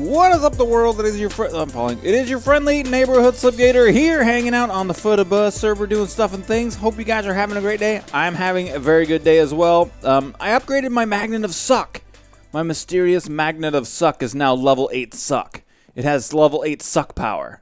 What is up, the world? It is your It is your friendly neighborhood Slipgator here, hanging out on the FTB server, doing stuff and things. Hope you guys are having a great day. I'm having a very good day as well. I upgraded my Magnet of Suck. My mysterious Magnet of Suck is now level 8 Suck. It has level 8 Suck power.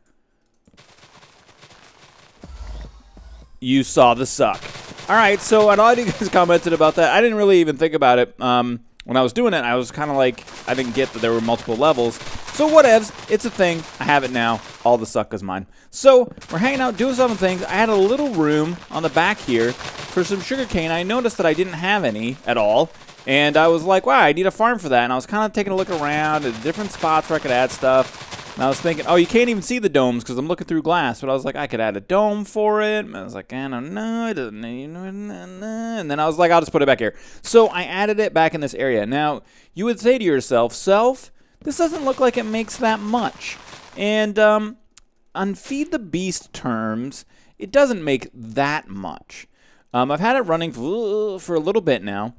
You saw the suck. All right, so a lot of you guys commented about that. I didn't really even think about it. When I was doing it, I was kind of like, I didn't get that there were multiple levels. So whatevs, it's a thing. I have it now. All the suck is mine. So we're hanging out, doing some things. I had a little room on the back here for some sugarcane. I noticed that I didn't have any at all. And I was like, wow, I need a farm for that. And I was kind of taking a look around at different spots where I could add stuff. And I was thinking, oh, you can't even see the domes because I'm looking through glass. But I was like, I could add a dome for it. And I was like, I don't know. It doesn't. And then I was like, I'll just put it back here. So I added it back in this area. Now, you would say to yourself, this doesn't look like it makes that much. And on Feed the Beast terms, it doesn't make that much. I've had it running for a little bit now.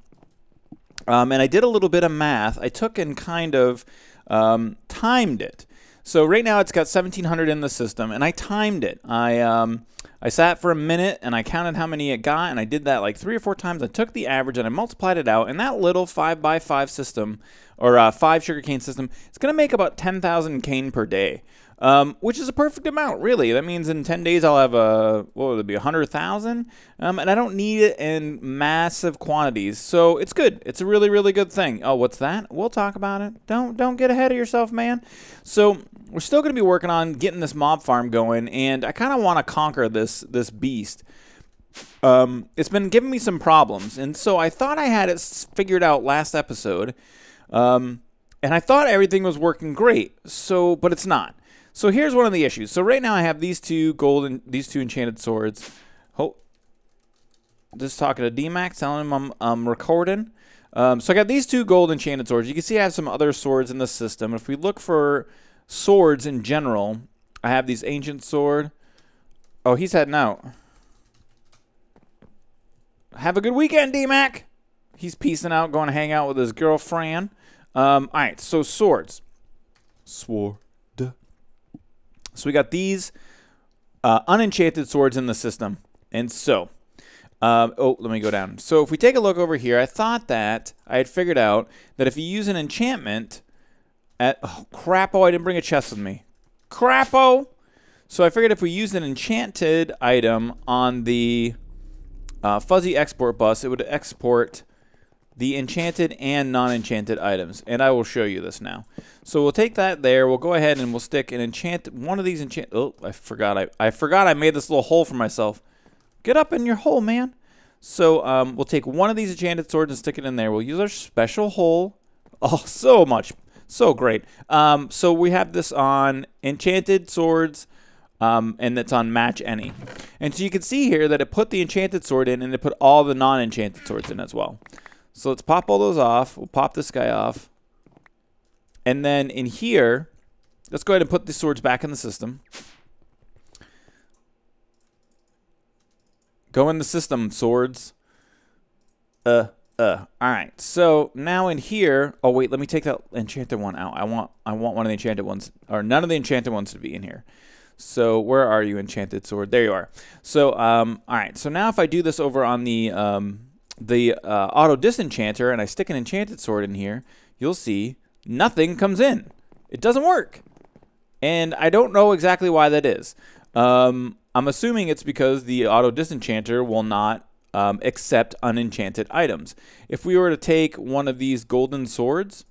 And I did a little bit of math. I took and kind of timed it. So right now it's got 1,700 in the system, and I timed it. I sat for a minute, and I counted how many it got, and I did that like 3 or 4 times. I took the average, and I multiplied it out, and that little 5x5 system, or 5 sugarcane system, it's going to make about 10,000 cane per day, which is a perfect amount, really. That means in 10 days I'll have what would it be, 100,000? And I don't need it in massive quantities, so it's good. It's a really, really good thing. Oh, what's that? We'll talk about it. Don't get ahead of yourself, man. So we're still going to be working on getting this mob farm going, and I kind of want to conquer this beast. It's been giving me some problems, and so I thought I had it figured out last episode, and I thought everything was working great. But it's not. So here's one of the issues. So right now I have these two enchanted swords. Just talking to D-Max, telling him I'm recording. So I got these 2 gold enchanted swords. You can see I have some other swords in the system. If we look for swords in general, I have these ancient sword. Oh, he's heading out. Have a good weekend, D-Mac. He's peacing out, going to hang out with his girlfriend. All right, so swords. Sword. So we got these unenchanted swords in the system. And so, let me go down. So if we take a look over here, I thought that I had figured out that if you use an enchantment oh, crapo, I didn't bring a chest with me. Crapo! So I figured if we used an enchanted item on the fuzzy export bus, it would export the enchanted and non-enchanted items. And I will show you this now. So we'll take that there. We'll go ahead and we'll stick an one of these enchant. Oh, I forgot. I forgot I made this little hole for myself. Get up in your hole, man. So we'll take one of these enchanted swords and stick it in there. We'll use our special hole. Oh, so great. So we have this on enchanted swords, and it's on match any. And so you can see here that it put the enchanted sword in, and it put all the non-enchanted swords in as well. So let's pop all those off. We'll pop this guy off. And then in here, let's go ahead and put the swords back in the system. Go in the system, swords. All right. So now in here, oh wait, let me take that enchanted one out. I want one of the enchanted ones, or none of the enchanted ones to be in here. So where are you, enchanted sword? There you are. So all right. So now if I do this over on the auto disenchanter and I stick an enchanted sword in here, you'll see nothing comes in. It doesn't work. And I don't know exactly why that is. I'm assuming it's because the auto disenchanter will not accept unenchanted items. If we were to take one of these golden swords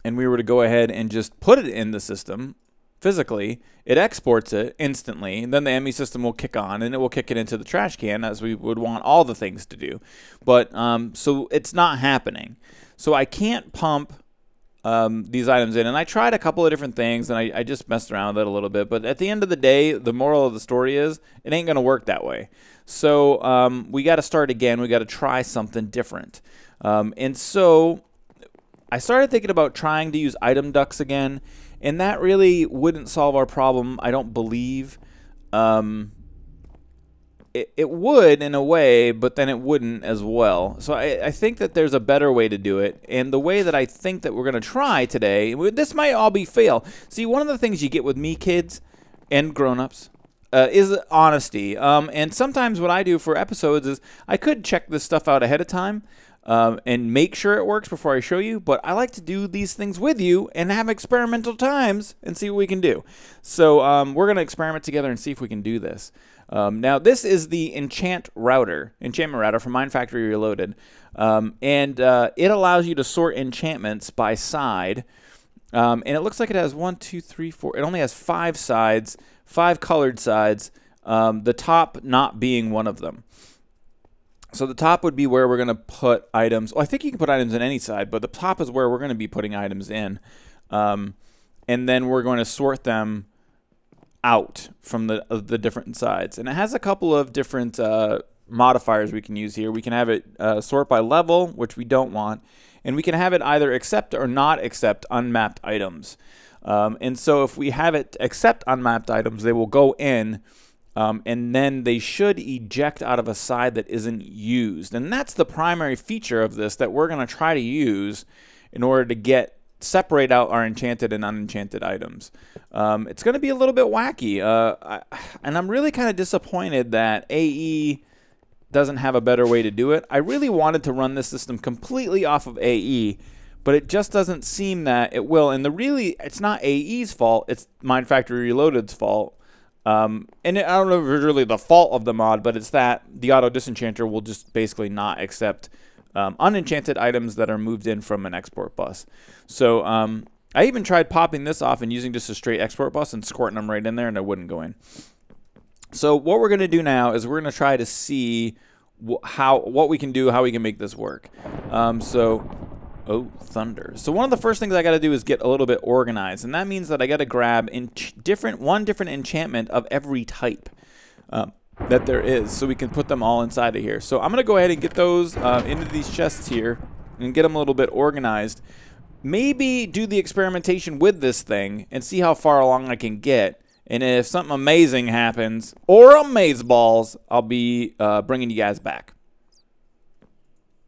and we were to go ahead and just put it in the system physically, it exports it instantly, and then the ME system will kick on, and it will kick it into the trash can, as we would want all the things to do. But so it's not happening. So I can't pump these items in, and I tried a couple of different things, and I just messed around with it a little bit. But at the end of the day, the moral of the story is it ain't going to work that way. So we got to start again. We got to try something different. And so I started thinking about trying to use item ducks again. And that really wouldn't solve our problem, I don't believe. it would in a way, but then it wouldn't as well. So I think that there's a better way to do it. And the way that I think that we're going to try today, this might all be fail. See, one of the things you get with me, kids, and grown-ups, is honesty. And sometimes what I do for episodes is I could check this stuff out ahead of time and make sure it works before I show you. But I like to do these things with you and have experimental times and see what we can do. So we're going to experiment together and see if we can do this. Now, this is the Enchantment router from Mind Factory Reloaded. And it allows you to sort enchantments by side. And it looks like it has 1, 2, 3, 4. It only has 5 sides, 5 colored sides, the top not being one of them. So the top would be where we're going to put items. Well, I think you can put items in any side, but the top is where we're going to be putting items in. And then we're going to sort them out from the different sides. And it has a couple of different modifiers we can use here. We can have it sort by level, which we don't want. And we can have it either accept or not accept unmapped items. And so if we have it accept unmapped items, they will go in, and then they should eject out of a side that isn't used. And that's the primary feature of this that we're going to try to use in order to separate out our enchanted and unenchanted items. It's going to be a little bit wacky, and I'm really kind of disappointed that AE doesn't have a better way to do it. I really wanted to run this system completely off of AE, but it just doesn't seem that it will. And it's not AE's fault, it's Mind Factory Reloaded's fault. And I don't know if it's really the fault of the mod, but it's that the auto disenchanter will just basically not accept unenchanted items that are moved in from an export bus. So I even tried popping this off and using just a straight export bus and squirting them right in there, and it wouldn't go in. So what we're going to do now is we're going to try to see what we can do, how we can make this work. Oh, thunder. So one of the first things I got to do is get a little bit organized, and that means that I got to grab one different enchantment of every type that there is, so we can put them all inside of here. So I'm going to go ahead and get those into these chests here and get them a little bit organized. Maybe do the experimentation with this thing and see how far along I can get. And if something amazing happens, or amazeballs, I'll be bringing you guys back.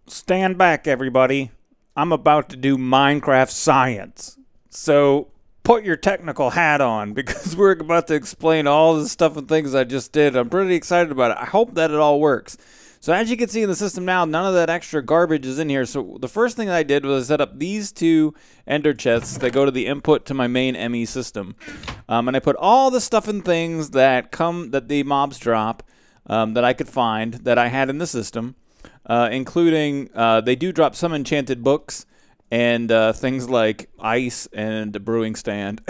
Stand back, everybody. I'm about to do Minecraft science. So put your technical hat on, because we're about to explain all the stuff and things I just did. I'm pretty excited about it. I hope that it all works. So as you can see in the system now, none of that extra garbage is in here. So the first thing that I did was set up these 2 ender chests that go to the input to my main ME system. And I put all the stuff and things that the mobs drop that I could find that I had in the system. Including they do drop some enchanted books and things like ice and a brewing stand.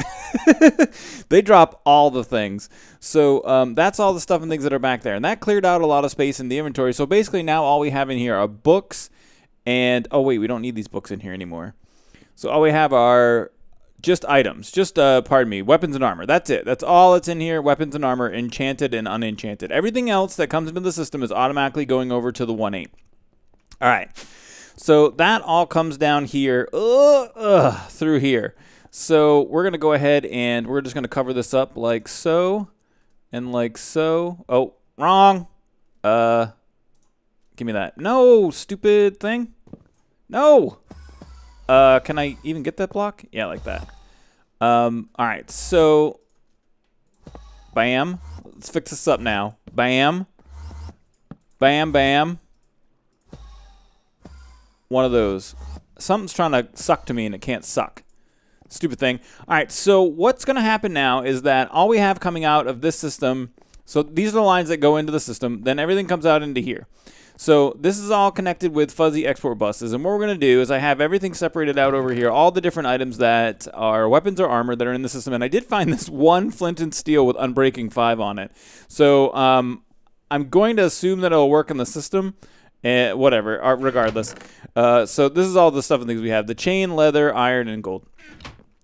They drop all the things. So that's all the stuff and things that are back there. And that cleared out a lot of space in the inventory. So basically now all we have in here are books and... Oh, wait, we don't need these books in here anymore. So all we have are just items. Pardon me, weapons and armor. That's it. That's all that's in here. Weapons and armor, enchanted and unenchanted. Everything else that comes into the system is automatically going over to the 1.8. All right, so that all comes down here through here. So we're going to go ahead and we're just going to cover this up like so and like so. Oh, wrong. Give me that. No, stupid thing. No. Can I even get that block? Yeah, like that. All right, so bam. Let's fix this up now. Bam. Bam, bam. One of those. Something's trying to suck to me and it can't suck. Stupid thing. All right, so what's going to happen now is that all we have coming out of this system, so these are the lines that go into the system, then everything comes out into here. So this is all connected with fuzzy export buses, and what we're going to do is I have everything separated out over here, all the different items that are weapons or armor that are in the system, and I did find this one flint and steel with Unbreaking 5 on it. So I'm going to assume that it'll work in the system. Whatever, regardless. So this is all the stuff and things we have. The chain, leather, iron, and gold.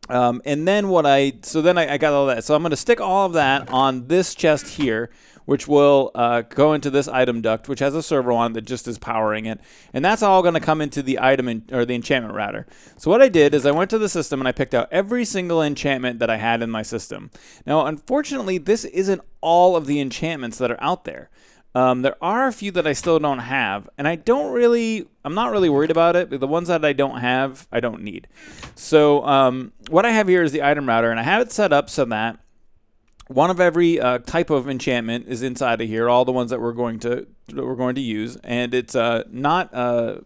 And then I got all that. So I'm going to stick all of that on this chest here, which will go into this item duct, which has a servo on that just is powering it. And that's all going to come into the the enchantment router. So what I did is I went to the system and I picked out every single enchantment that I had in my system. Now, unfortunately, this isn't all of the enchantments that are out there. There are a few that I still don't have, and I'm not really worried about it, but the ones that I don't have, I don't need. So what I have here is the item router, and I have it set up so that one of every type of enchantment is inside of here, all the ones that we're going to use, and it's not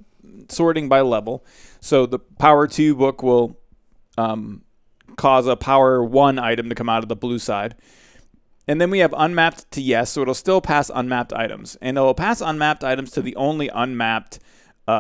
sorting by level. So the Power 2 book will cause a Power 1 item to come out of the blue side. And then we have unmapped to yes, so it'll still pass unmapped items. And it'll pass unmapped items to the only unmapped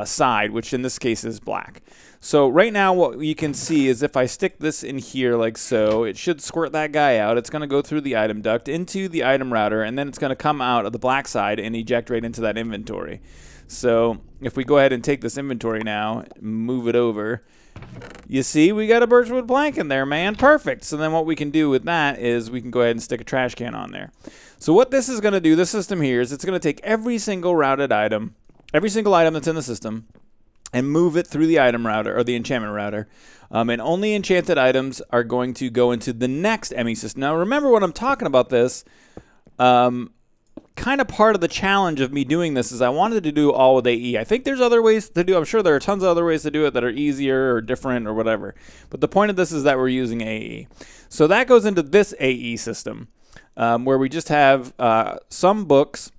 side, which in this case is black. So right now what you can see is if I stick this in here like so, it should squirt that guy out. It's going to go through the item duct into the item router, and then it's going to come out of the black side and eject right into that inventory. So if we go ahead and take this inventory now, move it over, you see we got a birchwood plank in there, man. Perfect. So then what we can do with that is we can go ahead and stick a trash can on there. So what this is going to do, this system here, is it's going to take every single routed item, every single item that's in the system, and move it through the item router, or the enchantment router. And only enchanted items are going to go into the next ME system. Now remember when I'm talking about this, kind of part of the challenge of me doing this is I wanted to do all with AE. I think there's other ways to do. I'm sure there are tons of other ways to do it that are easier or different or whatever. But the point of this is that we're using AE. So that goes into this AE system where we just have some books,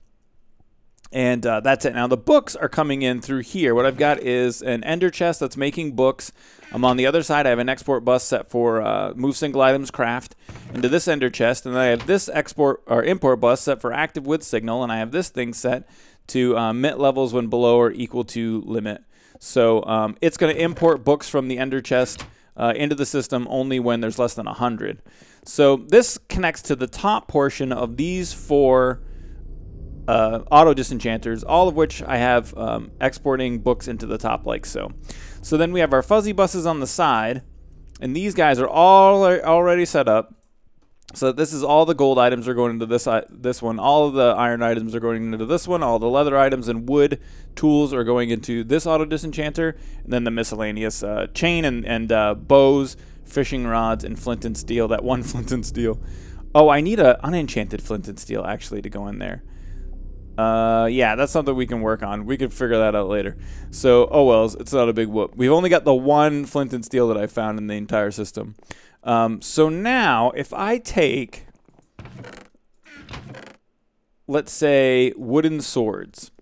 and that's it. Now the books are coming in through here. What I've got is an ender chest that's making books. On the other side, I have an export bus set for move single items craft into this ender chest, and then I have this export or import bus set for active with signal, and I have this thing set to mint levels when below or equal to limit. So it's going to import books from the ender chest into the system only when there's less than 100. So this connects to the top portion of these 4 auto disenchanters, all of which I have exporting books into the top like so. So then we have our fuzzy buses on the side, and these guys are all already set up. So this is all the gold items are going into this one. All of the iron items are going into this one. All the leather items and wood tools are going into this auto disenchanter, and then the miscellaneous chain and bows, fishing rods, and flint and steel. That one flint and steel. Oh, I need a unenchanted flint and steel actually to go in there. Yeah, that's something we can work on. We can figure that out later. So, oh well, it's not a big whoop. We've only got the one flint and steel that I found in the entire system. So now, if I take, let's say, wooden swords,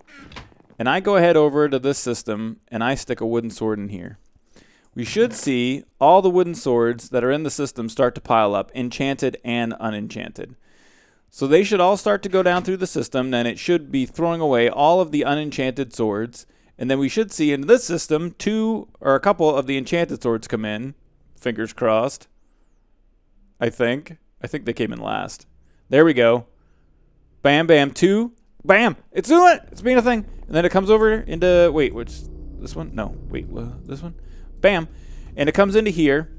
and I go ahead over to this system, and I stick a wooden sword in here, we should see all the wooden swords that are in the system start to pile up, enchanted and unenchanted. So they should all start to go down through the system, then it should be throwing away all of the unenchanted swords, and then we should see in this system 2 or a couple of the enchanted swords come in. Fingers crossed. I think they came in last. There we go. Bam, bam, 2. Bam! It's doing it! It's being a thing. And then it comes over into, wait, which, this one? No, wait, this one? Bam! And it comes into here.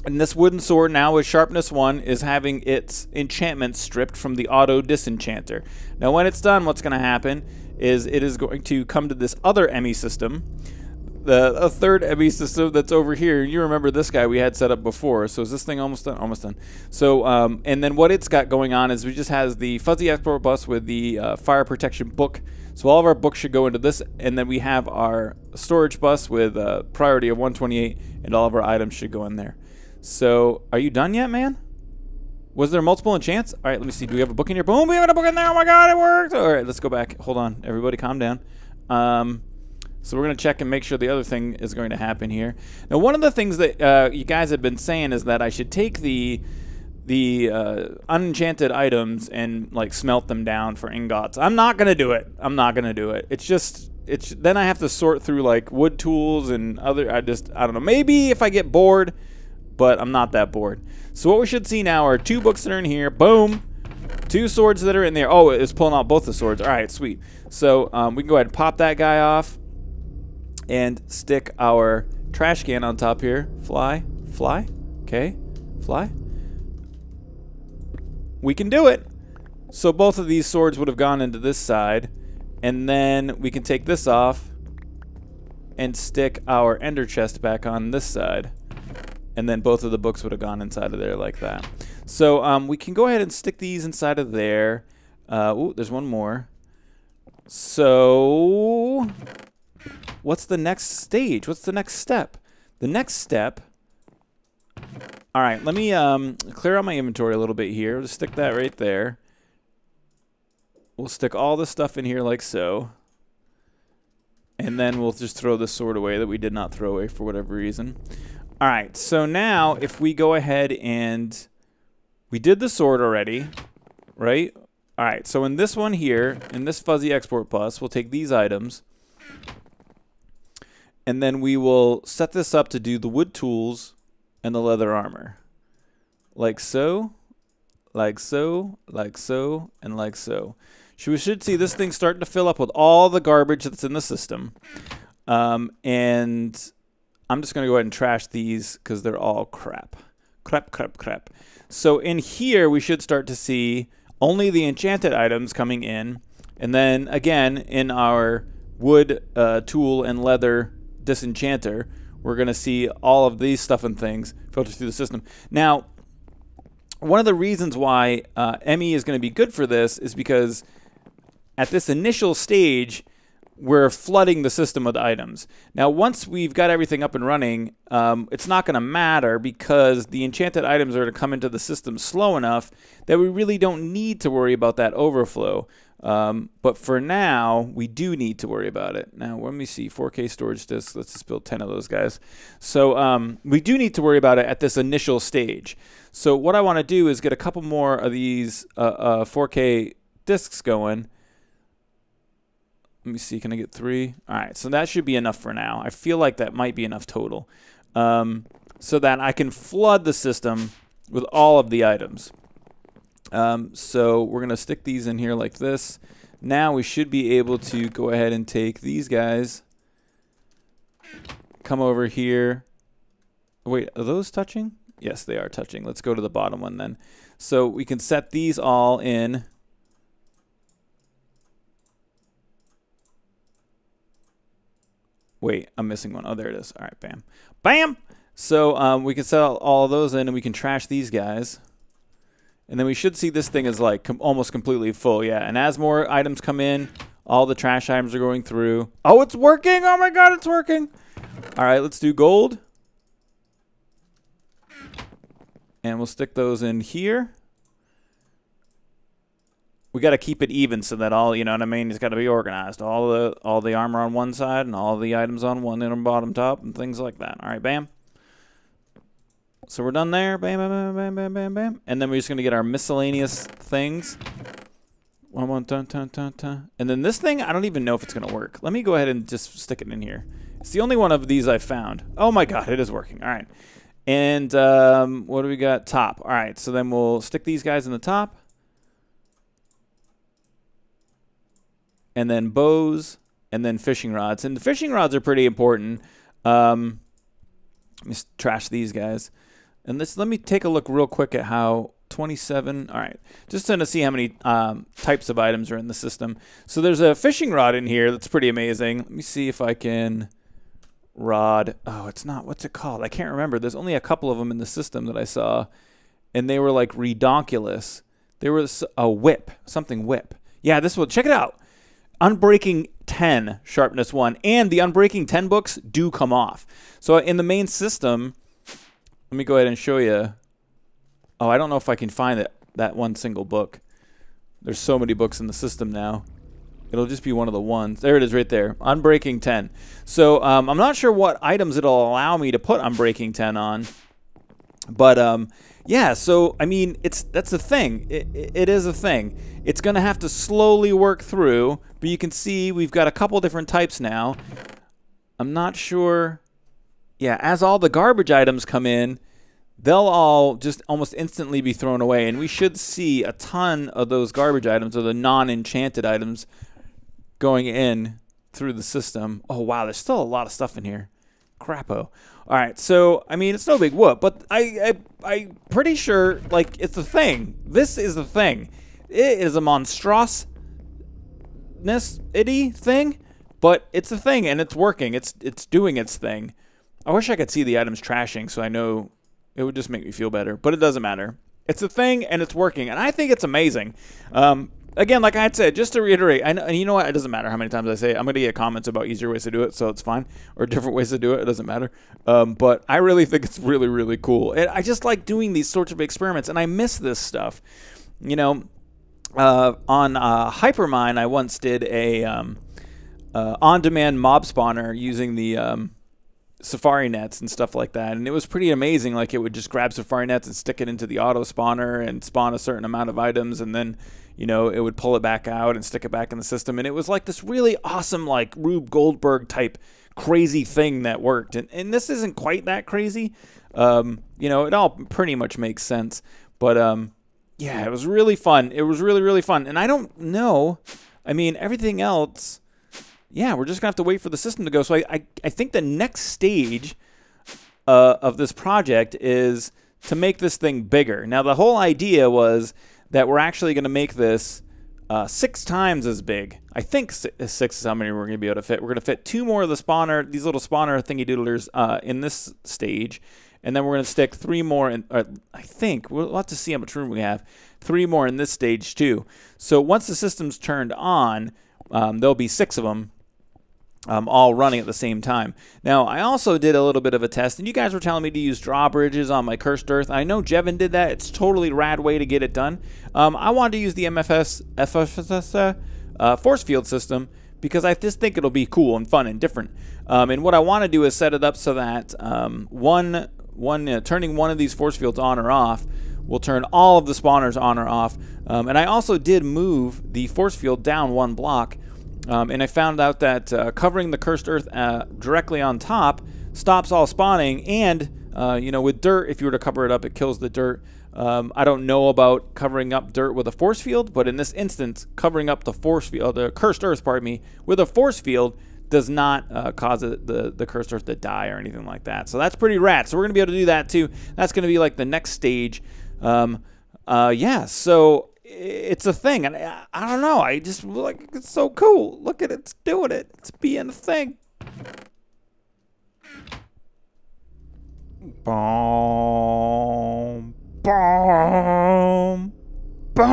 And this wooden sword now with sharpness 1 is having its enchantment stripped from the auto disenchanter. Now when it's done, what's going to happen is it is going to come to this other ME system, a third ME system that's over here. You remember this guy we had set up before. So is this thing almost done? Almost done. So and then what it's got going on is we just has the fuzzy export bus with the fire protection book. So all of our books should go into this, and then we have our storage bus with priority of 128, and all of our items should go in there. So, are you done yet, man? Was there multiple enchants? All right, let me see. Do we have a book in here? Boom, we have a book in there. Oh, my God, it worked. All right, let's go back. Hold on. Everybody calm down. So we're going to check and make sure the other thing is going to happen here. Now, one of the things that you guys have been saying is that I should take the unenchanted items and, like, smelt them down for ingots. I'm not going to do it. I'm not going to do it. It's just... then I have to sort through, like, wood tools and other... I don't know. Maybe if I get bored... but I'm not that bored. So what we should see now are 2 books that are in here. Boom. 2 swords that are in there. Oh, it's pulling out both the swords. All right, sweet. So we can go ahead and pop that guy off and stick our trash can on top here. Fly. Okay, fly. We can do it. So both of these swords would have gone into this side, and then we can take this off and stick our ender chest back on this side. And then both of the books would have gone inside of there like that. So we can go ahead and stick these inside of there. Ooh, there's one more. So what's the next stage? What's the next step? The next step... All right, let me clear out my inventory a little bit here. Just stick that right there. We'll stick all this stuff in here like so. And then we'll just throw this sword away that we did not throw away for whatever reason. All right, so now if we go ahead and... We did the sword already, right? All right, so in this one here, in this fuzzy export plus, we'll take these items. And then we will set this up to do the wood tools and the leather armor. Like so, like so, like so, and like so. We should see this thing starting to fill up with all the garbage that's in the system. And I'm just going to go ahead and trash these because they're all crap. Crap, crap, crap. So in here, we should start to see only the enchanted items coming in. And then, again, in our wood, tool, and leather disenchanter, we're going to see all of these stuff and things filter through the system. Now, one of the reasons why ME is going to be good for this is because at this initial stage, we're flooding the system with items. Now, once we've got everything up and running, it's not going to matter because the enchanted items are to come into the system slow enough that we really don't need to worry about that overflow. But for now, we do need to worry about it. Now, let me see. 4K storage disks. Let's just build 10 of those guys. So we do need to worry about it at this initial stage. So what I want to do is get a couple more of these 4K disks going. Let me see. Can I get 3? All right. So that should be enough for now. I feel like that might be enough total. So that I can flood the system with all of the items. So we're going to stick these in here like this. Now we should be able to go ahead and take these guys. Come over here. Wait, are those touching? Yes, they are touching. Let's go to the bottom one then. So we can set these all in. Wait, I'm missing one. Oh, there it is. All right, bam. Bam! So we can set all of those in and we can trash these guys. And then we should see this thing is like almost completely full. Yeah, and as more items come in, all the trash items are going through. Oh, it's working! Oh my god, it's working! All right, let's do gold. And we'll stick those in here. We got to keep it even so that all, you know what I mean, it's got to be organized. All the armor on one side and all the items on one and on bottom top and things like that. All right, bam. So we're done there. Bam, bam, bam, bam, bam, bam, bam. And then we're just going to get our miscellaneous things. One, dun, dun, dun, dun. And then this thing, I don't even know if it's going to work. Let me go ahead and just stick it in here. It's the only one of these I've found. Oh my god, it is working. All right. And what do we got? Top. All right, so then we'll stick these guys in the top. And then bows, and then fishing rods. And the fishing rods are pretty important. Let me trash these guys. And let me take a look real quick at how 27. All right, just to see how many types of items are in the system. So there's a fishing rod in here that's pretty amazing. Let me see if I can rod. Oh, it's not. What's it called? I can't remember. There's only a couple of them in the system that I saw, and they were like redonkulous. There was a whip, something whip. Yeah, this one. Check it out. Unbreaking 10 sharpness 1, and the Unbreaking 10 books do come off. So in the main system, let me go ahead and show you. Oh, I don't know if I can find that one single book. There's so many books in the system now. It'll just be one of the ones. There it is right there. Unbreaking 10. So I'm not sure what items it'll allow me to put Unbreaking 10 on. But yeah, so I mean, that's a thing. It is a thing. It's going to have to slowly work through, but you can see we've got a couple different types now. I'm not sure. Yeah, as all the garbage items come in, they'll all just almost instantly be thrown away, and we should see a ton of those garbage items, or the non-enchanted items, going in through the system. Oh, wow, there's still a lot of stuff in here. Crapo. All right, so, I mean, it's no big whoop, but I'm pretty sure, like, it's a thing. This is the thing. It is a monstrous-itty thing, but it's a thing, and it's working. It's doing its thing. I wish I could see the items trashing, so I know it would just make me feel better, but it doesn't matter. It's a thing, and it's working, and I think it's amazing. again, like I had said, just to reiterate, I know, and you know what? It doesn't matter how many times I say it. I'm going to get comments about easier ways to do it, so it's fine. Or different ways to do it. It doesn't matter. But I really think it's really, really cool. And I just like doing these sorts of experiments, and I miss this stuff. You know, on Hypermine, I once did a on-demand mob spawner using the Safari nets and stuff like that, and it was pretty amazing. Like, it would just grab Safari nets and stick it into the auto spawner and spawn a certain amount of items, and then, you know, it would pull it back out and stick it back in the system, and it was like this really awesome, like, Rube Goldberg type crazy thing that worked. And this isn't quite that crazy. You know, it all pretty much makes sense, but yeah, it was really fun. It was really, really fun. And I don't know, I mean, everything else, yeah, we're just going to have to wait for the system to go. So I think the next stage of this project is to make this thing bigger. Now, the whole idea was that we're actually going to make this 6 times as big. I think 6 is how many we're going to be able to fit. We're going to fit 2 more of the spawner, these little spawner thingy-doodlers in this stage. And then we're going to stick 3 more in, I think, we'll have to see how much room we have, 3 more in this stage too. So once the system's turned on, there'll be 6 of them. All running at the same time. Now, I also did a little bit of a test, and you guys were telling me to use drawbridges on my Cursed Earth. I know Jevin did that. It's totally rad way to get it done. I wanted to use the FFS force field system because I just think it'll be cool and fun and different. And what I want to do is set it up so that turning one of these force fields on or off will turn all of the spawners on or off. And I also did move the force field down 1 block. And I found out that covering the Cursed Earth directly on top stops all spawning, and you know, with dirt, if you were to cover it up, it kills the dirt. I don't know about covering up dirt with a force field, but in this instance, covering up the force field, the Cursed Earth, pardon me, with a force field does not cause the Cursed Earth to die or anything like that. So that's pretty rad. So we're gonna be able to do that too. That's gonna be like the next stage. Yeah. So it's a thing, and I don't know. I just like, it's so cool. Look at it, it's doing it. It's being a thing. Boom, boom, boom.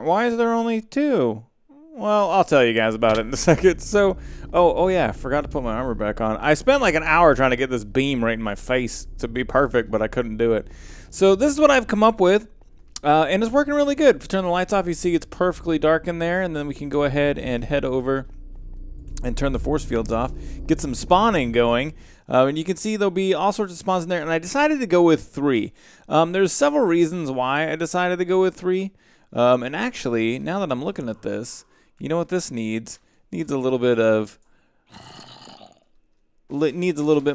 Why is there only 2? Well, I'll tell you guys about it in a second. So, oh yeah, I forgot to put my armor back on. I spent like an hour trying to get this beam right in my face to be perfect, but I couldn't do it. So this is what I've come up with, and it's working really good. If you turn the lights off, you see it's perfectly dark in there, and then we can go ahead and head over and turn the force fields off, get some spawning going, and you can see there'll be all sorts of spawns in there, and I decided to go with 3. There's several reasons why I decided to go with 3, and actually, now that I'm looking at this, you know what this needs? Needs a little bit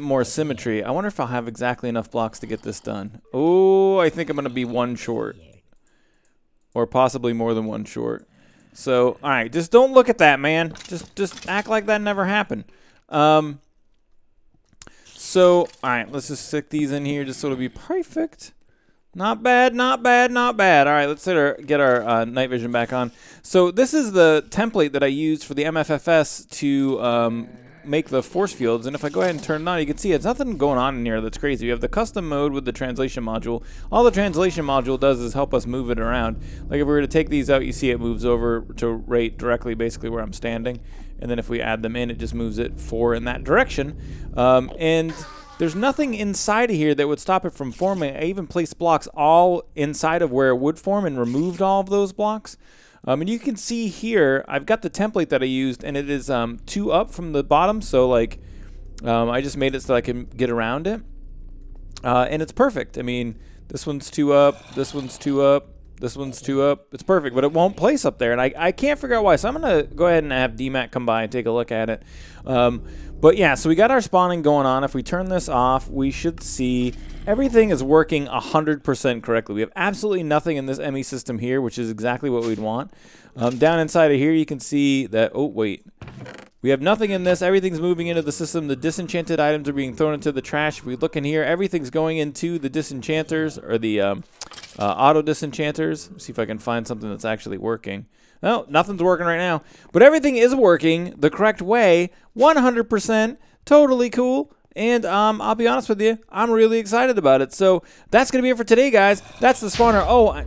more symmetry. I wonder if I'll have exactly enough blocks to get this done. Oh, I think I'm going to be 1 short. Or possibly more than 1 short. So, all right, just don't look at that, man. Just act like that never happened. So, all right, let's just stick these in here just so it'll be perfect. Not bad, not bad, not bad. All right, let's get our night vision back on. So this is the template that I used for the MFFS to make the force fields. And if I go ahead and turn it on, you can see it's nothing going on in here that's crazy. You have the custom mode with the translation module. All the translation module does is help us move it around. Like if we were to take these out, you see it moves over to right directly basically where I'm standing. And then if we add them in, it just moves it 4 in that direction. And there's nothing inside of here that would stop it from forming. I even placed blocks all inside of where it would form and removed all of those blocks. And you can see here, I've got the template that I used, and it is 2 up from the bottom. So like, I just made it so I can get around it. And it's perfect. I mean, this one's 2 up, this one's 2 up, this one's 2 up. It's perfect, but it won't place up there. And I can't figure out why. So I'm going to go ahead and have DMAC come by and take a look at it. But yeah, so we got our spawning going on. If we turn this off, we should see everything is working 100% correctly. We have absolutely nothing in this ME system here, which is exactly what we'd want. Down inside of here, you can see that, oh, wait. We have nothing in this. Everything's moving into the system. The disenchanted items are being thrown into the trash. If we look in here, everything's going into the disenchanters, or the auto disenchanters. See if I can find something that's actually working. No, nothing's working right now. But everything is working the correct way. 100%. Totally cool. And I'll be honest with you, I'm really excited about it. So that's going to be it for today, guys. That's the spawner. Oh,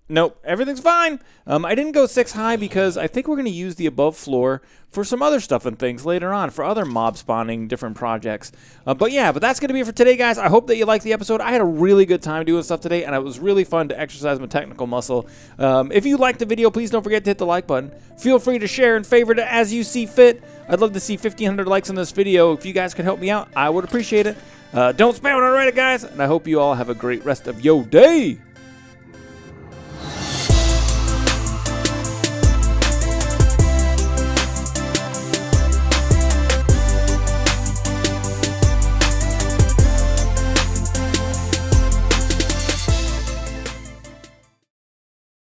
nope, everything's fine. I didn't go 6 high because I think we're going to use the above floor for some other stuff and things later on for other mob spawning different projects. But that's going to be it for today, guys. I hope that you liked the episode. I had a really good time doing stuff today, and it was really fun to exercise my technical muscle. If you liked the video, please don't forget to hit the like button. Feel free to share and favorite it as you see fit. I'd love to see 1,500 likes on this video. If you guys could help me out, I would appreciate it. Don't spam it on Reddit, guys, and I hope you all have a great rest of your day.